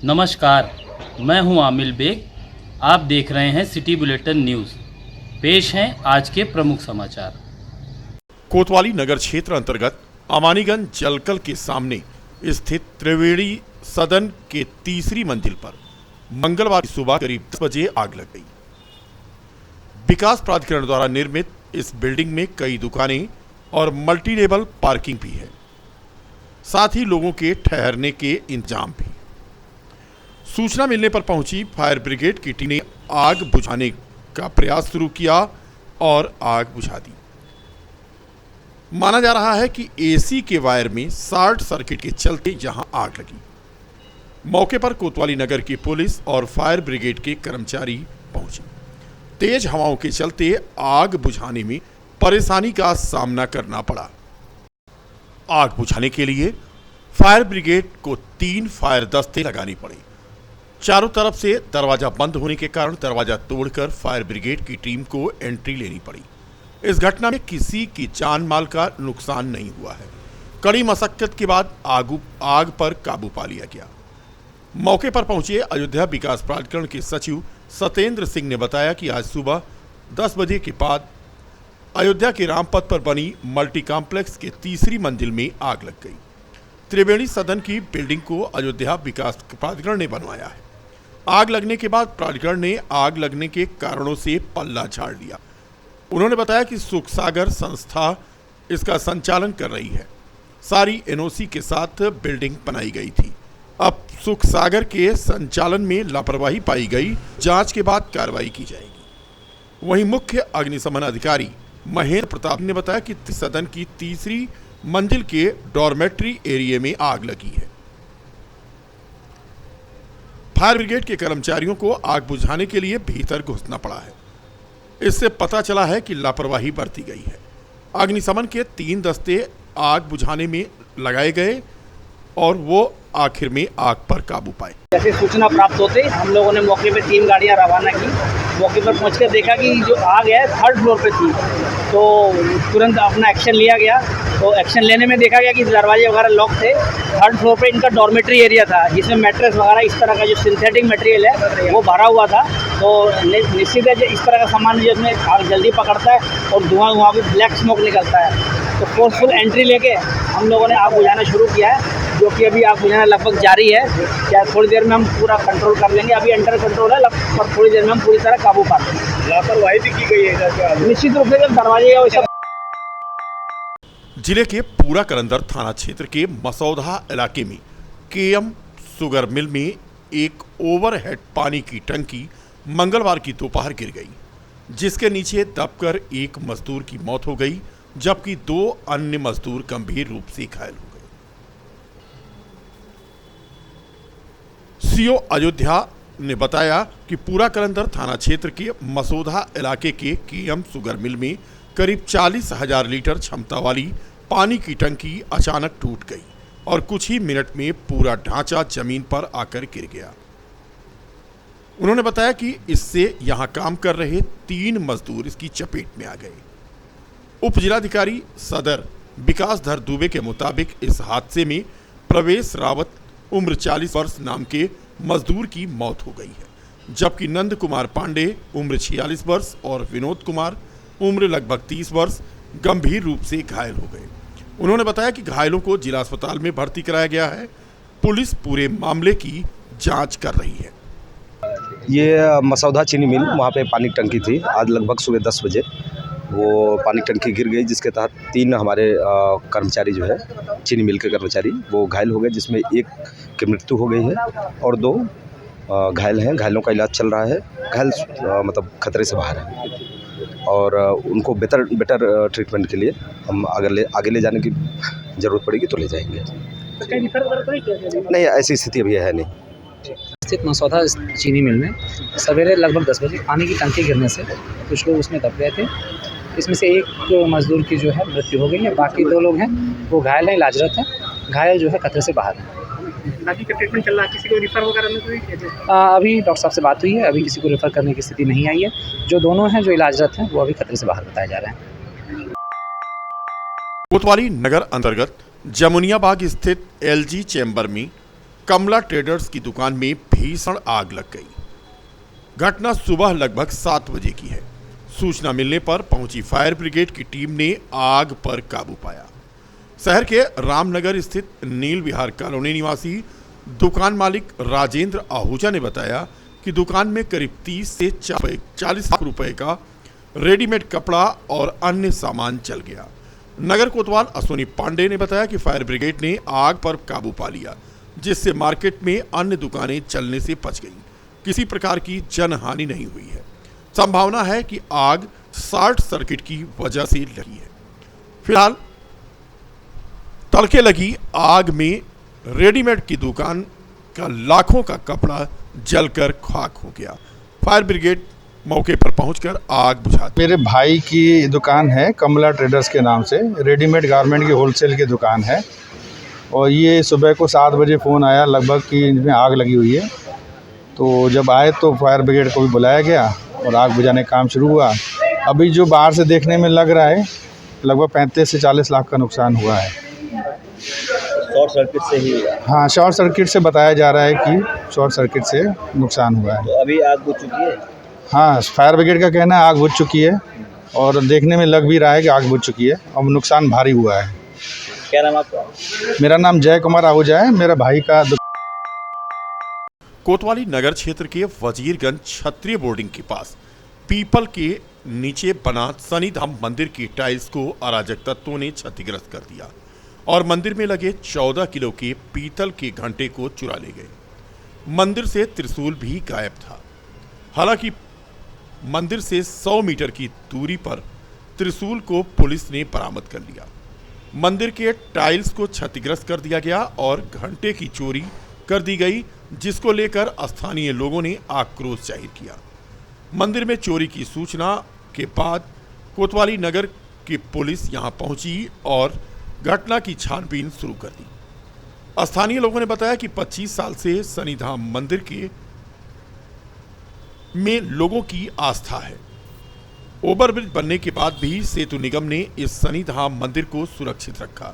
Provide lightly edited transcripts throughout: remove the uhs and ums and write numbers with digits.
नमस्कार, मैं हूं आमिल बेग। आप देख रहे हैं सिटी बुलेटिन न्यूज़। पेश हैं आज के प्रमुख समाचार। कोतवाली नगर क्षेत्र अंतर्गत अमानीगंज जलकल के सामने स्थित त्रिवेणी सदन के तीसरी मंजिल पर मंगलवार की सुबह करीब 10 बजे आग लग गई। विकास प्राधिकरण द्वारा निर्मित इस बिल्डिंग में कई दुकानें और मल्टी लेवल पार्किंग भी है, साथ ही लोगों के ठहरने के इंतजाम भी। सूचना मिलने पर पहुंची फायर ब्रिगेड की टीम ने आग बुझाने का प्रयास शुरू किया और आग बुझा दी। माना जा रहा है कि एसी के वायर में शॉर्ट सर्किट के चलते यहां आग लगी। मौके पर कोतवाली नगर की पुलिस और फायर ब्रिगेड के कर्मचारी पहुंचे। तेज हवाओं के चलते आग बुझाने में परेशानी का सामना करना पड़ा। आग बुझाने के लिए फायर ब्रिगेड को 3 फायर दस्ते लगाने पड़े। चारों तरफ से दरवाजा बंद होने के कारण दरवाजा तोड़कर फायर ब्रिगेड की टीम को एंट्री लेनी पड़ी। इस घटना में किसी की जान माल का नुकसान नहीं हुआ है। कड़ी मशक्कत के बाद आग पर काबू पा लिया गया। मौके पर पहुंचे अयोध्या विकास प्राधिकरण के सचिव सत्येंद्र सिंह ने बताया कि आज सुबह 10 बजे के बाद अयोध्या के रामपथ पर बनी मल्टी कॉम्प्लेक्स के तीसरी मंजिल में आग लग गई। त्रिवेणी सदन की बिल्डिंग को अयोध्या विकास प्राधिकरण ने बनवाया है। आग लगने के बाद प्राधिकरण ने आग लगने के कारणों से पल्ला झाड़ लिया। उन्होंने बताया कि सुख सागर संस्था इसका संचालन कर रही है। सारी एनओसी के साथ बिल्डिंग बनाई गई थी। अब सुख सागर के संचालन में लापरवाही पाई गई, जांच के बाद कार्रवाई की जाएगी। वहीं मुख्य अग्निशमन अधिकारी महेंद्र प्रताप ने बताया कि सदन की तीसरी मंजिल के डॉर्मेट्री एरिया में आग लगी है। फायर ब्रिगेड के कर्मचारियों को आग बुझाने के लिए भीतर घुसना पड़ा है। इससे पता चला है कि लापरवाही बरती गई है। अग्निशमन के 3 दस्ते आग बुझाने में लगाए गए और वो आखिर में आग पर काबू पाए। जैसे सूचना प्राप्त होते हम लोगों ने मौके पे 3 गाड़ियां रवाना की। मौके पर पहुंचकर देखा कि जो आग है 3rd फ्लोर पे थी, तो तुरंत अपना एक्शन लिया गया। तो एक्शन लेने में देखा गया कि दरवाजे वगैरह लॉक थे। 3rd फ्लोर पे इनका डॉर्मेट्री एरिया था, जिसमें मैट्रेस वगैरह इस तरह का जो सिंथेटिक मटेरियल है वो भरा हुआ था। तो निश्चित है इस तरह का सामान जिसमें आग जल्दी पकड़ता है और धुआं भी ब्लैक स्मोक निकलता है। तो फोर्सफुल एंट्री लेके हम लोगों ने आग बुझाना शुरू किया है, जो कि अभी आग बुझाना लगभग जारी है। क्या थोड़ी देर में हम पूरा कंट्रोल कर लेंगे। अभी अंडर कंट्रोल है, पर थोड़ी देर में हम पूरी तरह काबू पा लेंगे। लापरवाही भी की गई है निश्चित रूप से। जब दरवाजे वैसे जिले के पूरा करंदर थाना क्षेत्र के मसौदा इलाके में केएम शुगर मिल में एक ओवरहेड पानी की टंकी मंगलवार की दोपहर गिर गई, जिसके नीचे दबकर एक मजदूर की मौत हो गई, जबकि 2 अन्य मजदूर गंभीर रूप से घायल हो गए। सीओ अयोध्या ने बताया कि पूरा करंदर थाना क्षेत्र के मसौदा इलाके के केएम शुगर मिल में करीब 40,000 लीटर क्षमता वाली पानी की टंकी अचानक टूट गई और कुछ ही मिनट में पूरा ढांचा जमीन पर आकर गिर गया। उन्होंने बताया कि इससे यहां काम कर रहे 3 मजदूर इसकी चपेट में आ गए। उप जिलाधिकारी सदर विकासधर दुबे के मुताबिक इस हादसे में प्रवेश रावत उम्र 40 वर्ष नाम के मजदूर की मौत हो गई है, जबकि नंद कुमार पांडे उम्र 46 वर्ष और विनोद कुमार उम्र लगभग 30 वर्ष गंभीर रूप से घायल हो गए। उन्होंने बताया कि घायलों को जिला अस्पताल में भर्ती कराया गया है। पुलिस पूरे मामले की जांच कर रही है। ये मसौदा चीनी मिल, वहाँ पे पानी की टंकी थी। आज लगभग सुबह 10 बजे वो पानी की टंकी गिर गई, जिसके तहत 3 हमारे कर्मचारी जो है चीनी मिल के कर्मचारी वो घायल हो गए, जिसमें एक की मृत्यु हो गई है और 2 घायल हैं। घायलों का इलाज चल रहा है। घायल मतलब खतरे से बाहर है और उनको बेटर ट्रीटमेंट के लिए हम आगे ले जाने की ज़रूरत पड़ेगी तो ले जाएंगे। नहीं, ऐसी स्थिति अभी है नहीं। स्थित मसौदा चीनी मिल में सवेरे लगभग 10 बजे पानी की टंकी गिरने से कुछ लोग उसमें दब गए थे। इसमें से एक मजदूर की जो है मृत्यु हो गई है। बाकी 2 लोग हैं वो घायल हैं, इलाजरत हैं। घायल जो है खतरे से बाहर है। बाकी का ट्रीटमेंट चल रहा है। किसी को रिफर वगैरह में कोई अभी डॉक्टर साहब से बात हुई है। अभी किसी को रेफर करने की स्थिति नहीं आई है। जो दोनों हैं जो इलाजरत हैं वो अभी खतरे से बाहर बताए जा रहे हैं। कोतवाली नगर अंतर्गत जमुनिया बाग स्थित एलजी चैम्बर में कमला ट्रेडर्स की दुकान में भीषण आग लग गई। घटना सुबह लगभग 7 बजे की है। सूचना मिलने पर पहुंची फायर ब्रिगेड की टीम ने आग पर काबू पाया। शहर के रामनगर स्थित नील विहार कॉलोनी निवासी दुकान मालिक राजेंद्र आहूजा ने बताया कि दुकान में करीब 30 से 40 लाख रुपए का रेडीमेड कपड़ा और अन्य सामान जल गया। नगर कोतवाल अश्विनी पांडे ने बताया कि फायर ब्रिगेड ने आग पर काबू पा लिया, जिससे मार्केट में अन्य दुकानें जलने से बच गईं। किसी प्रकार की जनहानि नहीं हुई है। संभावना है कि आग शॉर्ट सर्किट की वजह से लगी है। फिलहाल तड़के लगी आग में रेडीमेड की दुकान का लाखों का कपड़ा जलकर खाक हो गया। फायर ब्रिगेड मौके पर पहुंचकर आग बुझा दी। मेरे भाई की दुकान है कमला ट्रेडर्स के नाम से, रेडीमेड गारमेंट की होलसेल की दुकान है। और ये सुबह को 7 बजे फ़ोन आया लगभग कि इनमें आग लगी हुई है। तो जब आए तो फायर ब्रिगेड को भी बुलाया गया और आग बुझाने का काम शुरू हुआ। अभी जो बाहर से देखने में लग रहा है लगभग 35 से 40 लाख का नुकसान हुआ है। शॉर्ट सर्किट से ही? हाँ, शॉर्ट सर्किट से बताया जा रहा है कि शॉर्ट सर्किट से नुकसान हुआ है। तो अभी आग बुझ चुकी है? हाँ, फायर ब्रिगेड का कहना है आग बुझ चुकी है और देखने में लग भी रहा है कि आग बुझ चुकी है और नुकसान भारी हुआ है। क्या नाम आपका? मेरा नाम जय कुमार आहूजा है। मेरा भाई का कोतवाली नगर क्षेत्र के वजीरगंज क्षत्रिय बोर्डिंग के पास पीपल के नीचे बना शनिधाम मंदिर की टाइल्स को अराजक तत्वों ने क्षतिग्रस्त कर दिया और मंदिर में लगे 14 किलो के पीतल के घंटे को चुरा ले गए। मंदिर से त्रिशूल भी गायब था। हालांकि मंदिर से 100 मीटर की दूरी पर त्रिशूल को पुलिस ने बरामद कर लिया। मंदिर के टाइल्स को क्षतिग्रस्त कर दिया गया और घंटे की चोरी कर दी गई, जिसको लेकर स्थानीय लोगों ने आक्रोश जाहिर किया। मंदिर में चोरी की सूचना के बाद कोतवाली नगर की पुलिस यहां पहुंची और घटना की छानबीन शुरू कर दी। स्थानीय लोगों ने बताया कि 25 साल से शनिधाम मंदिर के में लोगों की आस्था है। ओवरब्रिज बनने के बाद भी सेतु निगम ने इस शनिधाम मंदिर को सुरक्षित रखा,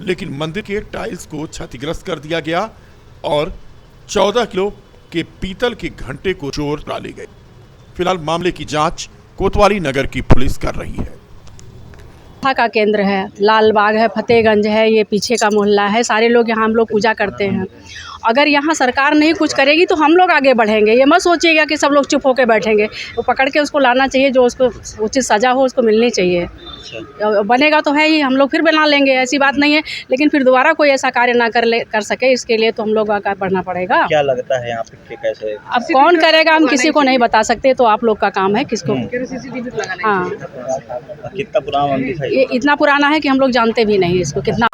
लेकिन मंदिर के टाइल्स को क्षतिग्रस्त कर दिया गया और 14 किलो के पीतल के घंटे को चोर ले गए। फिलहाल मामले की जांच कोतवाली नगर की पुलिस कर रही है। का केंद्र है, लाल बाग है, फतेहगंज है, ये पीछे का मोहल्ला है। सारे लोग यहाँ हम लोग पूजा करते हैं। अगर यहाँ सरकार नहीं कुछ करेगी तो हम लोग आगे बढ़ेंगे। ये मत सोचिएगा कि सब लोग चुप होकर बैठेंगे। वो पकड़ के उसको लाना चाहिए, जो उसको उचित सज़ा हो उसको मिलनी चाहिए। बनेगा तो है ही, हम लोग फिर बना लेंगे, ऐसी बात नहीं है। लेकिन फिर दोबारा कोई ऐसा कार्य ना कर सके, इसके लिए तो हम लोग आगे बढ़ना पड़ेगा। क्या लगता है यहाँ पे कैसे? अब कौन करेगा हम किसी को नहीं बता सकते, तो आप लोग का काम है किसको। हाँ, कितना पुराना मंदिर है? ये इतना पुराना है कि हम लोग जानते भी नहीं इसको कितना।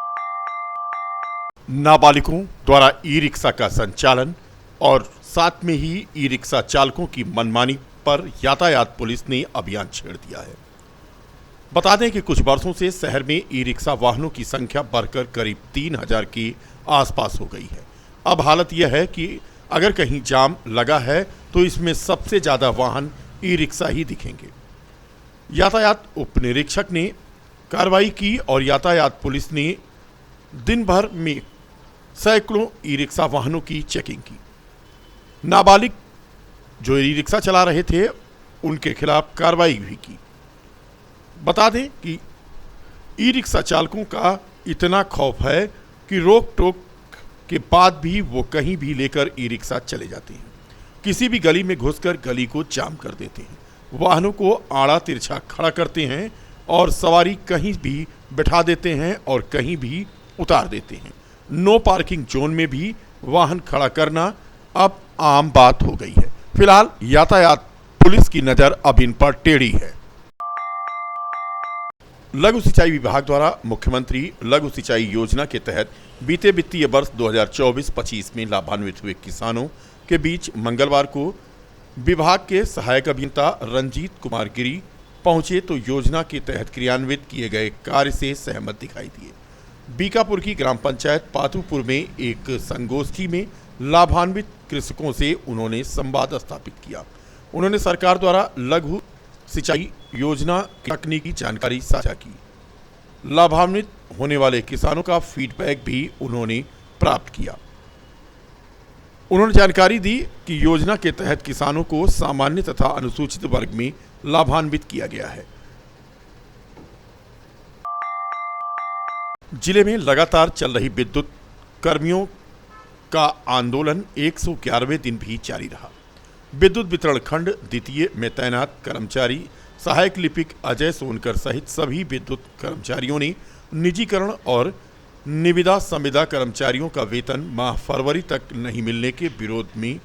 नाबालिगों द्वारा ई रिक्शा का संचालन और साथ में ही ई रिक्शा चालकों की मनमानी पर यातायात पुलिस ने अभियान छेड़ दिया है। बता दें कि कुछ वर्षों से शहर में ई रिक्शा वाहनों की संख्या बढ़कर करीब 3000 के आसपास हो गई है। अब हालत यह है कि अगर कहीं जाम लगा है तो इसमें सबसे ज्यादा वाहन ई रिक्शा ही दिखेंगे। यातायात उप निरीक्षक ने कार्रवाई की और यातायात पुलिस ने दिन भर में सैकड़ों ई रिक्शा वाहनों की चेकिंग की। नाबालिग जो ई रिक्शा चला रहे थे उनके खिलाफ कार्रवाई भी की। बता दें कि ई रिक्शा चालकों का इतना खौफ है कि रोक टोक के बाद भी वो कहीं भी लेकर ई रिक्शा चले जाते हैं। किसी भी गली में घुसकर गली को जाम कर देते हैं, वाहनों को आड़ा तिरछा खड़ा करते हैं और सवारी कहीं भी बिठा देते हैं और कहीं भी उतार देते हैं। नो पार्किंग जोन में भी वाहन खड़ा करना अब आम बात हो गई है। फिलहाल यातायात पुलिस की नजर अब इन पर टेढ़ी है। लघु सिंचाई विभाग द्वारा मुख्यमंत्री लघु सिंचाई योजना के तहत बीते वित्तीय वर्ष 2024-25 में लाभान्वित हुए किसानों के बीच मंगलवार को विभाग के सहायक अभियंता रंजीत कुमार गिरी पहुंचे तो योजना के तहत क्रियान्वित किए गए कार्य से सहमत दिखाई दिए। बीकापुर की ग्राम पंचायत पातुपुर में एक संगोष्ठी में लाभान्वित कृषकों से उन्होंने संवाद स्थापित किया। उन्होंने सरकार द्वारा लघु सिंचाई योजना की तकनीकी जानकारी साझा की। लाभान्वित होने वाले किसानों का फीडबैक भी उन्होंने प्राप्त किया। उन्होंने जानकारी दी कि योजना के तहत किसानों को सामान्य तथा अनुसूचित वर्ग में लाभान्वित किया गया है। जिले में लगातार चल रही विद्युत कर्मियों का आंदोलन 111वें दिन भी जारी रहा। विद्युत वितरण खंड द्वितीय में तैनात कर्मचारी सहायक लिपिक अजय सोनकर सहित सभी विद्युत कर्मचारियों ने निजीकरण और निविदा संविदा कर्मचारियों का वेतन माह फरवरी तक नहीं मिलने के विरोध में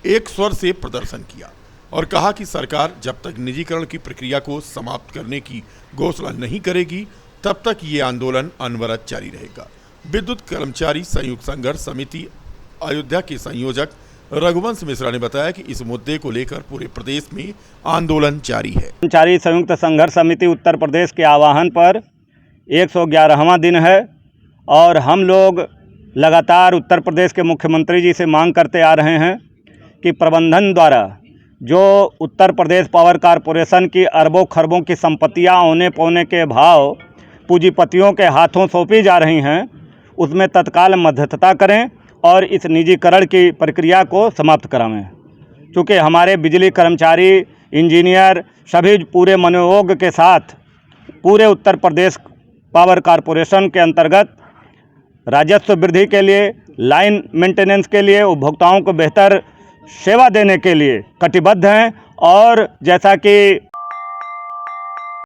एक स्वर से प्रदर्शन किया और कहा कि सरकार जब तक निजीकरण की प्रक्रिया को समाप्त करने की घोषणा नहीं करेगी तब तक ये आंदोलन अनवरत जारी रहेगा। विद्युत कर्मचारी संयुक्त संघर्ष समिति अयोध्या के संयोजक रघुवंश मिश्रा ने बताया कि इस मुद्दे को लेकर पूरे प्रदेश में आंदोलन जारी है। कर्मचारी संयुक्त संघर्ष समिति उत्तर प्रदेश के आह्वान पर 111वां दिन है और हम लोग लगातार उत्तर प्रदेश के मुख्यमंत्री जी से मांग करते आ रहे हैं कि प्रबंधन द्वारा जो उत्तर प्रदेश पावर कॉरपोरेशन की अरबों खरबों की संपत्तियां औने पौने के भाव पूंजीपतियों के हाथों सौंपी जा रही हैं उसमें तत्काल मध्यस्थता करें और इस निजीकरण की प्रक्रिया को समाप्त करावें। क्योंकि हमारे बिजली कर्मचारी इंजीनियर सभी पूरे मनोयोग के साथ पूरे उत्तर प्रदेश पावर कॉरपोरेशन के अंतर्गत राजस्व वृद्धि के लिए, लाइन मेंटेनेंस के लिए, उपभोक्ताओं को बेहतर सेवा देने के लिए कटिबद्ध हैं। और जैसा कि